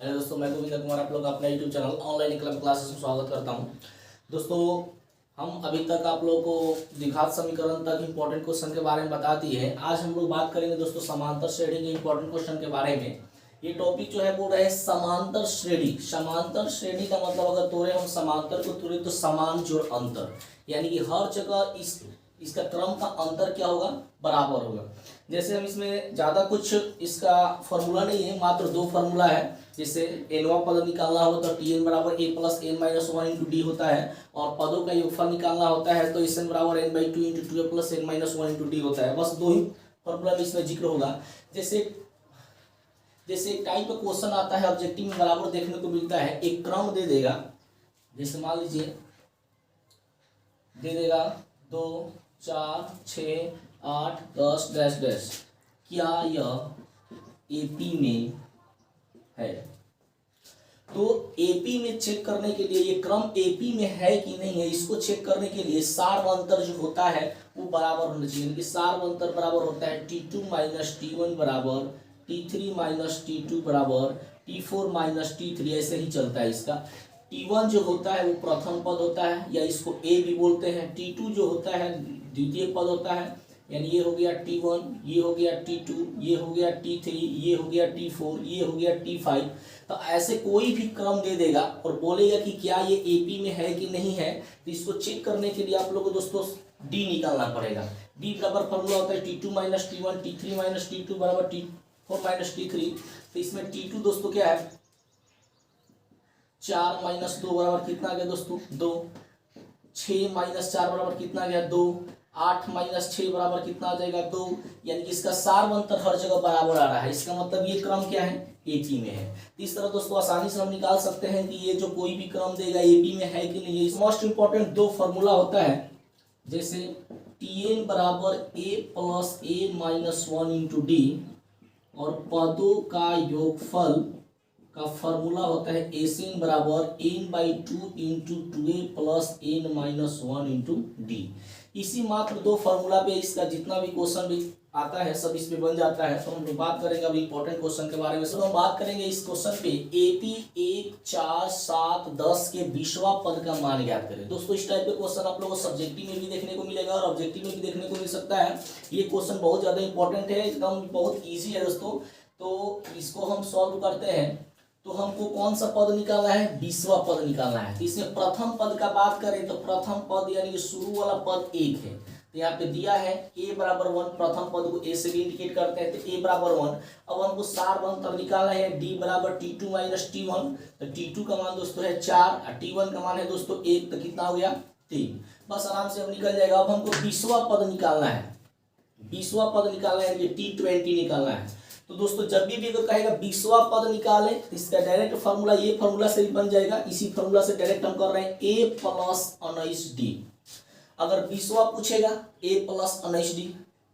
Hello दोस्तों, मैं गोविंद कुमार आप लोग अपना YouTube channel online club classes में स्वागत करता हूं। दोस्तों, हम अभी तक आप लोगों को द्विघात समीकरण तक इंपॉर्टेंट क्वेश्चन के बारे में बता दी है। आज हम लोग बात करेंगे दोस्तों समांतर श्रेणी के इंपॉर्टेंट क्वेश्चन के बारे में। ये टॉपिक जो है वो रहे समांतर श्रेणी। समांतर श्रेणी का मतलब अगर तोड़े हम समांतर को तोड़े तो समान जोड़ अंतर, यानी कि हर जगह इसका क्रम का अंतर क्या होगा, बराबर होगा। जैसे हम इसमें ज़्यादा कुछ इसका फॉर्मूला नहीं है, मात्र दो फार्मूला है। जैसे एनवा पद निकालना हो तो टी एन बराबर A plus N minus one into D होता है, और पदों का योगफल निकालना होता है तो एस एन बराबर N by two into two A plus N minus one into D होता है। बस दो ही फॉर्मूला में इसमें जिक्र होगा। जैसे एक टाइप का क्वेश्चन आता है ऑब्जेक्टिव में बराबर देखने को मिलता है, एक क्रम दे देगा। जैसे मान लीजिए दे देगा 2 4 6 8 10 डैश डैश, क्या यह एपी में है? तो एपी में चेक करने के लिए, ये क्रम एपी में है कि नहीं है, इसको चेक करने के लिए सार्वअंतर जो होता है वो बराबर होना चाहिए। कि सार्वअंतर बराबर होता है T2 माइनस T1 बराबर T3 माइनस T2 बराबर T4 माइनस T3, ऐसे ही चलता है इसका। T1 जो होता है वो प्रथम पद होता है, या इसको ए भी बोलते हैं। T2 जो होता है द्वितीय पद होता है, यानी ये हो गया T1, ये हो गया T2, ये हो गया T3, ये हो गया T4, ये हो गया T5। तो ऐसे कोई भी क्रम दे देगा और बोलेगा कि क्या ये एपी में है कि नहीं है, तो इसको चेक करने के लिए आप लोगों को दोस्तों डी निकालना पड़ेगा। डी बराबर फॉर्मूला होता है T2 minus T1 T3 minus T2 बराबर T4 माइनस T3। तो इसमें T2 दोस्तों क्या है, 4 माइनस 2 बराबर कितना आ गया दोस्तों, 2। 6 माइनस 4 बराबर कितना आ गया, 2। 8 माइनस 6 बराबर कितना आ जाएगा, 2। यानी कि इसका सार्वअंतर हर जगह बराबर आ रहा है। इसका मतलब ये क्रम क्या है, एपी में है। इस तरह दोस्तों आसानी से हम निकाल सकते हैं कि ये जो कोई भी क्रम देगा एपी में है कि नहीं है। मोस्ट इंपॉर्टेंट दो फॉर्मूला होता है, जैसे Tn बराबर a plus A minus one into D, और पदों का योगफल का फॉर्मूला होता है एन बराबर N by two into two A plus N minus one into D. इसी मात्र दो फार्मूला पे इसका जितना भी क्वेश्चन भी आता है सब इसमें बन जाता है। तो हम लोग बात करेंगे अभी इंपॉर्टेंट क्वेश्चन के बारे में। तो हम बात करेंगे इस क्वेश्चन पे एपी 1 4 7 10 के 20वां पद का मान ज्ञात करें। दोस्तों इस टाइप के क्वेश्चन आप लोगों को सब्जेक्टिव में भी देखने को मिलेगा और ऑब्जेक्टिव में भी देखने को मिल सकता है। ये क्वेश्चन बहुत ज्यादा इंपॉर्टेंट है, एकदम बहुत ईजी है दोस्तों। तो इसको हम सॉल्व करते हैं तो हमको कौन सा पद निकालना है, 20वां पद निकालना है। तो इसमें प्रथम पद का बात करें तो प्रथम पद यानी कि शुरू वाला पद 1 है। तो यहाँ पे दिया है a बराबर 1, प्रथम पद को a से भी इंडिकेट करते हैं, तो a बराबर 1। अब हमको सार्वअंतर निकालना है d बराबर T2 माइनस T1। तो T2 का मान दोस्तों है 4 और T1 का मान है दोस्तों 1, तो कितना हो गया 3। बस आराम से अब निकल जाएगा। अब हमको 20वां पद निकालना है, 20वां पद निकालना है, T20 निकालना है। तो दोस्तों जब भी अगर कहेगा 20वां पद निकाले तो इसका डायरेक्ट फार्मूला ये फार्मूला से भी बन जाएगा। इसी फार्मूला से डायरेक्ट हम कर रहे हैं a प्लस 19d। अगर 20वां पूछेगा a प्लस 19d,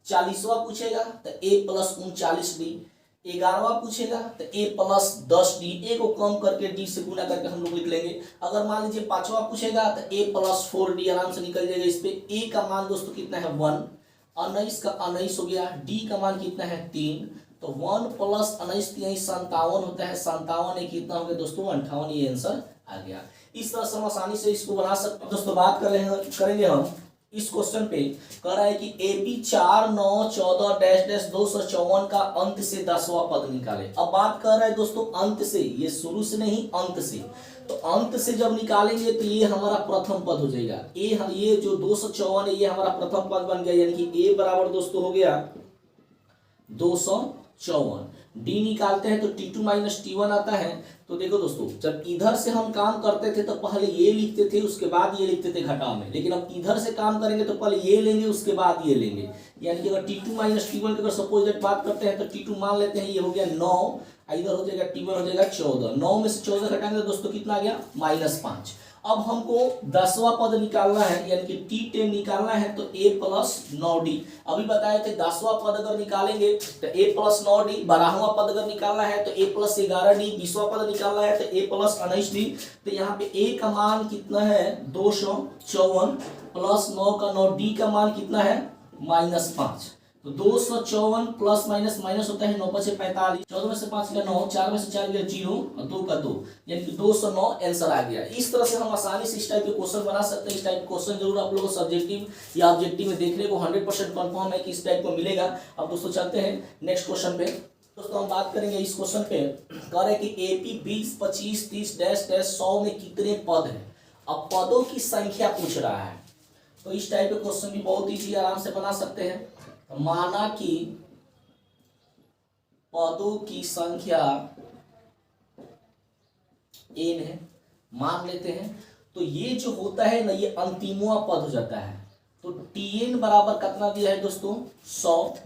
40वां पूछेगा तो a प्लस 39d, 11वां पूछेगा तो a प्लस 10d। a को कम करके d से गुना करके हम लोग लिख लेंगे। अगर मान लीजिए 5वां पूछेगा तो a प्लस 4d, आराम से निकल जाएगा। इस पे a का मान दोस्तों कितना है 1, 19 का 19 हो गया, d का मान कितना है 3। तो 1 प्लस 19 यही 57 होता है। 57 कितना हो गया दोस्तों 58, ये आंसर आ गया। इस तरह से हम आसानी से इसको बना सकते हैं। दोस्तों बात करेंगे हम इस क्वेश्चन पे। कह रहा है कि एपी 4 9 14 डैश डैश 254 का अंत से 10वां पद निकाले। अब बात कर रहा है दोस्तों अंत से, ये शुरू से नहीं अंत से। तो अंत से जब निकालेंगे तो ये हमारा प्रथम पद हो जाएगा। ये जो 254 है ये हमारा प्रथम पद बन गया, यानी कि a बराबर दोस्तों हो गया 254। डी निकालते हैं तो T2 माइनस T1 आता है। तो देखो दोस्तों जब इधर से हम काम करते थे तो पहले ये लिखते थे, उसके बाद ये लिखते थे घटाव में। लेकिन अब इधर से काम करेंगे तो पहले ये लेंगे उसके बाद ये लेंगे। यानी कि अगर T2 माइनस T1 की अगर सपोज दैट बात करते हैं तो T2 मान लेते हैं, ये हो गया 9, इधर हो जाएगा T1 हो जाएगा 14। 9 में से 14 घटाएंगे तो दोस्तों कितना आ गया -5। अब हमको 10वां पद निकालना है, यानी कि T10 निकालना है, तो a प्लस 9d। अभी बताए थे 10वां पद अगर निकालेंगे तो a प्लस 9d, 12वां पद अगर निकालना है तो a प्लस 11d, 20वां पद निकालना है तो a प्लस 19d। तो यहाँ पे a का मान कितना है 254 प्लस 9 का 9, d का मान कितना है -5। तो 254 प्लस माइनस माइनस होता है 9 5 45, 14 में से 5 गया 9, 4 में से 4 गया 0 और 2 का 2, यानी कि 209 आंसर आ गया। इस तरह से हम आसानी से इस टाइप के क्वेश्चन बना सकते हैं। इस टाइप के क्वेश्चन जरूर आप लोगों को सब्जेक्टिव या ऑब्जेक्टिव में देखने को 100% कंफर्म है कि इस टाइप को मिलेगा। अब दोस्तों चलते हैं नेक्स्ट क्वेश्चन पे। दोस्तों हम बात करेंगे इस क्वेश्चन पे, कह रहे हैं कि एपी 20 25 30 डैश डैश 100 में कितने पद हैं। अब पदों की संख्या पूछ रहा है, तो इस टाइप के क्वेश्चन भी बहुत ईजी आराम से बना सकते हैं। तो माना कि पदों की संख्या n है, मान लेते हैं। तो ये जो होता है ना, ये अंतिमवा पद हो जाता है। तो tn बराबर कितना दिया है दोस्तों 100,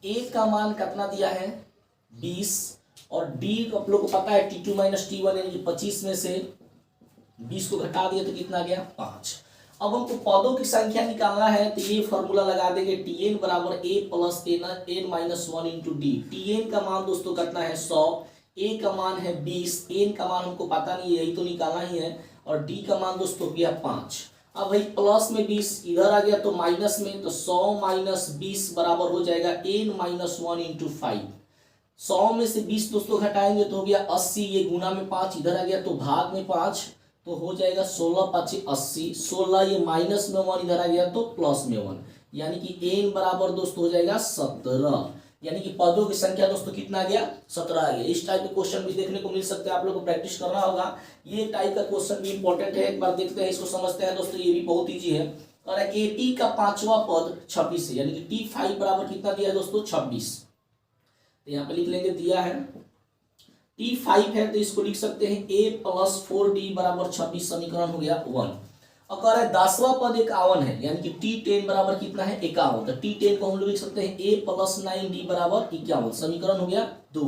a का मान कितना दिया है 20, और d आप लोग को पता है t2 माइनस t1 यानी कि 25 में से 20 को घटा दिया तो कितना गया 5। अब हमको पदों की संख्या निकालना है, तो ये फॉर्मूला लगा देंगे tn बराबर a plus n minus 1 into D. tn का मान दोस्तों कितना है 100, a का मान है 20, n का मान हमको पता नहीं है, यही तो निकालना ही है, और d का मान दोस्तों गया 5। अब भाई प्लस में 20 इधर आ गया तो माइनस में, तो 100 माइनस 20 बराबर हो जाएगा n माइनस 1 इंटू 5। 100 में से 20 दोस्तों घटाएंगे तो हो गया 80, ये गुना में 5 इधर आ गया तो भाग में 5, तो हो जाएगा 16 5 80, 16 ये माइनस में 1 इधर आ गया तो प्लस में 1, यानी कि n बराबर दोस्तों हो जाएगा 17, यानी कि पदों की संख्या दोस्तों कितना आ गया 17 आ गया। इस टाइप के क्वेश्चन भी देखने को मिल सकते हैं, आप लोग को प्रैक्टिस करना होगा। ये टाइप का क्वेश्चन भी इंपॉर्टेंट है, एक बार देखते हैं, इसको समझते हैं दोस्तों। ये भी बहुत ईजी है। और एपी का 5वां पद 26 है, यानी कि t5 बराबर कितना दिया है दोस्तों 26। तो यहाँ पे लिख लेंगे, दिया है t5 है तो इसको लिख सकते हैं a प्लस 4d बराबर 26, समीकरण हो गया 1। और कह रहा है 10वां पद 51 है, यानी कि t10 बराबर कितना है 51, तो t10 को हम लोग लिख सकते हैं a प्लस 9d बराबर 51, समीकरण हो गया 2।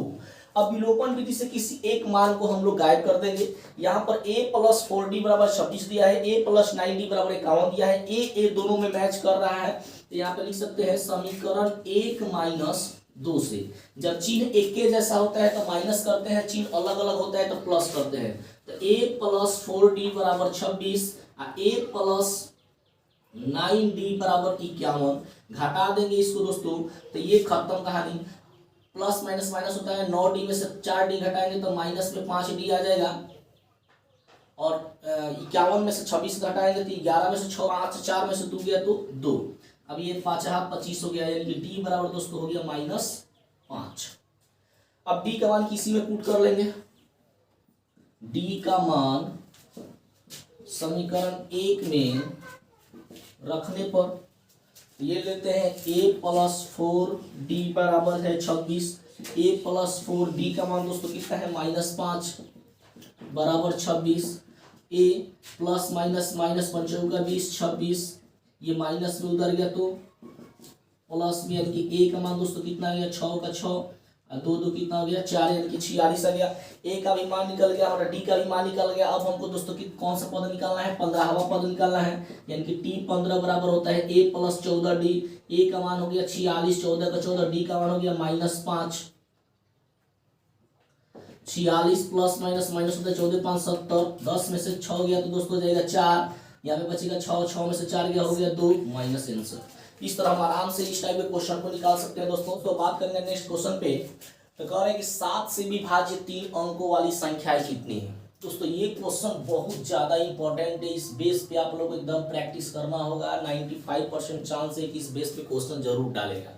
अब विलोपन विधि से किसी एक मान को हम लोग गायब कर देंगे। यहाँ पर a प्लस 4d बराबर 26 दिया है, a प्लस 9d बराबर 51 दिया है, a दोनों में मैच कर रहा है, तो यहाँ पे लिख सकते हैं समीकरण 1 माइनस 2 से। जब चिन्ह एक के जैसा होता है तो माइनस करते हैं, चिन्ह अलग अलग होता है तो प्लस करते हैं। तो a प्लस 4d बराबर 26, a प्लस 9d बराबर 51, घटा देंगे इसको दोस्तों तो ये खत्म कहानी। प्लस माइनस माइनस होता है, 9d में से 4d घटाएंगे तो माइनस में 5d आ जाएगा, और 51 में से 26 घटाएंगे तो 11 में से 6 5 4 में से 2 गया तो 2। अब ये 5 हाथ 25 हो गया, यानी कि d बराबर दोस्तों हो गया -5। अब d का मान किसी में पुट कर लेंगे, d का मान समीकरण 1 में रखने पर ये लेते हैं a प्लस 4d बराबर है 26, a प्लस 4d का मान दोस्तों कितना है -5 बराबर 26, a प्लस माइनस माइनस 5 का 20 26, ये माइनस में उधर गया तो प्लस में, यानी कि a का मान दोस्तों कितना आ गया 6 का 6, 2 2 कितना हो गया 4, यानी कि 46 आ गया। a का भी मान निकल गया, हमारा d का भी मान निकल गया। अब हमको दोस्तों कौन सा पद निकालना है 15वां पद निकालना है, यानी कि t15 बराबर होता है a प्लस 14d। a का मान हो गया 46, 14 का 14, d का मान हो गया -5। 46 प्लस माइनस माइनस होता है 14 5 70, 10 में से 6 गया तो दोस्तों हो जाएगा 4, यहाँ पे बचेगा 6, 6 में से 4 गया हो गया 2, माइनस आंसर। इस तरह हम आराम से इस टाइप के क्वेश्चन को निकाल सकते हैं दोस्तों। तो बात करेंगे नेक्स्ट क्वेश्चन पे, तो कह रहे हैं कि 7 से विभाज्य 3 अंकों वाली संख्याएं कितनी है। दोस्तों ये क्वेश्चन बहुत ज्यादा इंपॉर्टेंट है, इस बेस पे आप लोग को एकदम प्रैक्टिस करना होगा। 95% चांस है कि इस बेस पे क्वेश्चन जरूर डालेगा।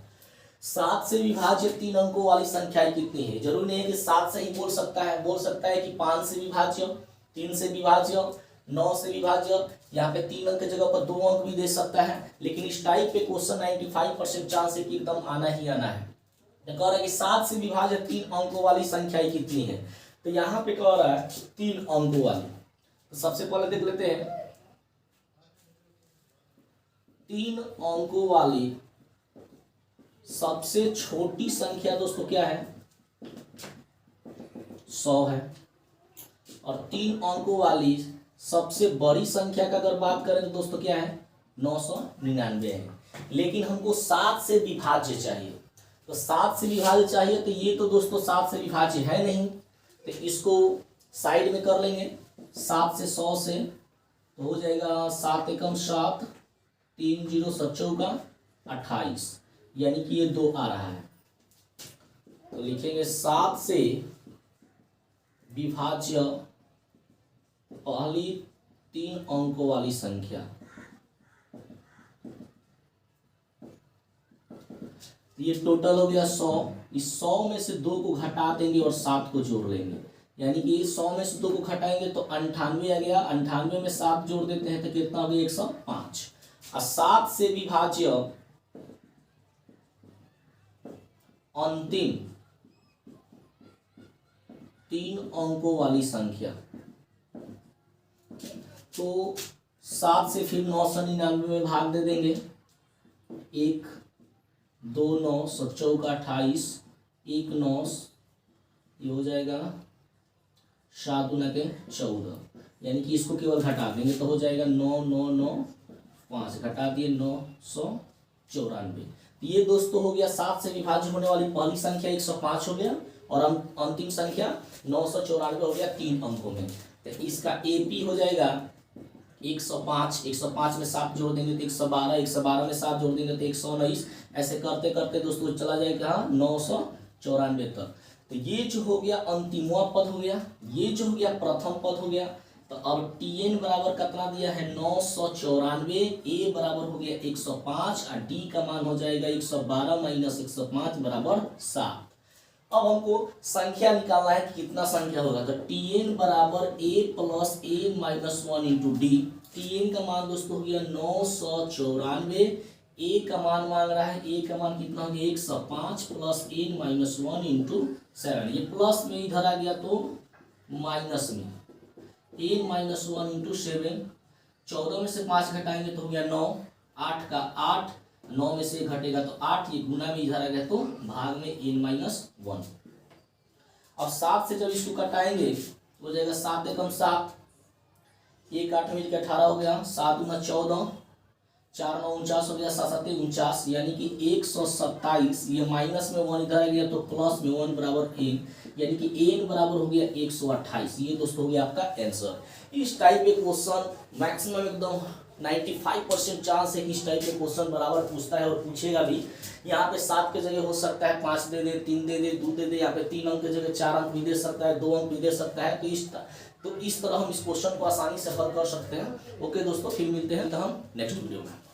7 से विभाज्य 3 अंकों वाली संख्याएं कितनी है। जरूरी नहीं है कि 7 से ही बोल सकता है, बोल सकता है कि 5 से विभाज्य, 3 से विभाज्य, 9 से विभाज्य, यहाँ पे 3 अंक की जगह पर 2 अंक भी दे सकता है। लेकिन इस टाइप पे क्वेश्चन 95% चांस है कि एकदम आना ही आना है। तो कह रहा है कि 7 से विभाजित 3 अंकों वाली संख्याएं कितनी है। तो यहाँ पे कह रहा है 3 अंकों वाली। तो सबसे पहले देख लेते हैं 3 अंकों वाली सबसे छोटी संख्या दोस्तों क्या है 100 है, और 3 अंकों वाली सबसे बड़ी संख्या का अगर बात करें तो दोस्तों क्या है 999 है। लेकिन हमको 7 से विभाज्य चाहिए, तो 7 से विभाज्य चाहिए, तो ये तो दोस्तों 7 से विभाज्य है नहीं, तो इसको साइड में कर लेंगे। 7 से 100 से तो हो जाएगा 7 एकम 7, 3 0 7 चौका 28, यानी कि ये 2 आ रहा है। तो लिखेंगे 7 से विभाज्य पहली 3 अंकों वाली संख्या। ये टोटल हो गया 100। इस 100 में से 2 को घटा देंगे और 7 को जोड़ लेंगे, यानी कि 100 में से 2 को घटाएंगे तो 98 आ गया। 98 में 7 जोड़ देते हैं तो कितना हो गया 105। और 7 से विभाज्य अंतिम 3 अंकों वाली संख्या। तो 7 से फिर 999 में भाग दे देंगे। 1 2 9 7 चौका 28, 1 9 ये हो जाएगा 7 दूना के 14, यानी कि इसको केवल घटा देंगे तो हो जाएगा 9 9 9 5 घटा दिए 994। ये दोस्तों हो गया 7 से विभाज्य होने वाली पहली संख्या 105 हो गया और अंतिम संख्या 994 हो गया 3 अंकों में। तो इसका एपी हो जाएगा 105। 105 में 7 जोड़ देंगे तो 112, 112 में 7 जोड़ देंगे तो 119। ऐसे करते करते दोस्तों चला जाएगा 994 तक। तो ये जो हो गया अंतिमवा पद हो गया, ये जो हो गया प्रथम पद हो गया। तो अब Tn बराबर कितना दिया है 994, ए बराबर हो गया 105 और डी का मान हो जाएगा 112 माइनस 105 बराबर 7। अब हमको संख्या निकालना है कि कितना संख्या होगा। तो Tn बराबर a plus a minus 1 into D. Tn का मान दोस्तों हो गया 994, a का मान मांग रहा है, a का मान कितना हो गया 105 प्लस n माइनस 1 इंटू 7। ये प्लस में इधर आ गया तो माइनस में n माइनस 1 इंटू 7। 14 में से 5 घटाएंगे तो हो गया 9, 8 का 8, 9 में से घटेगा तो 8, ये गुना में इधर आ गया तो भाग में n माइनस 1। अब 7 से जब इसको घटाएंगे तो हो जाएगा 7 एकम 7, 1 8 मिल के 18 हो गया, 7 गुना 14, 4 9 49 हो गया, 7 7 49, यानी कि 127। ये माइनस में 1 इधर आ गया तो प्लस में 1 बराबर n, यानी कि n बराबर हो गया 128। ये दोस्तों हो गया आपका आंसर। इस टाइप के क्वेश्चन मैक्सिमम एकदम 95% चांस है कि इस टाइप के क्वेश्चन बराबर पूछता है और पूछेगा भी। यहाँ पे 7 के जगह हो सकता है 5 दे दे, 3 दे दे, 2 दे दे। यहाँ पे 3 अंक की जगह 4 अंक भी दे सकता है, 2 अंक भी दे सकता है। तो इस तरह हम इस क्वेश्चन को आसानी से हल कर सकते हैं। ओके दोस्तों, फिर मिलते हैं तो हम नेक्स्ट वीडियो में।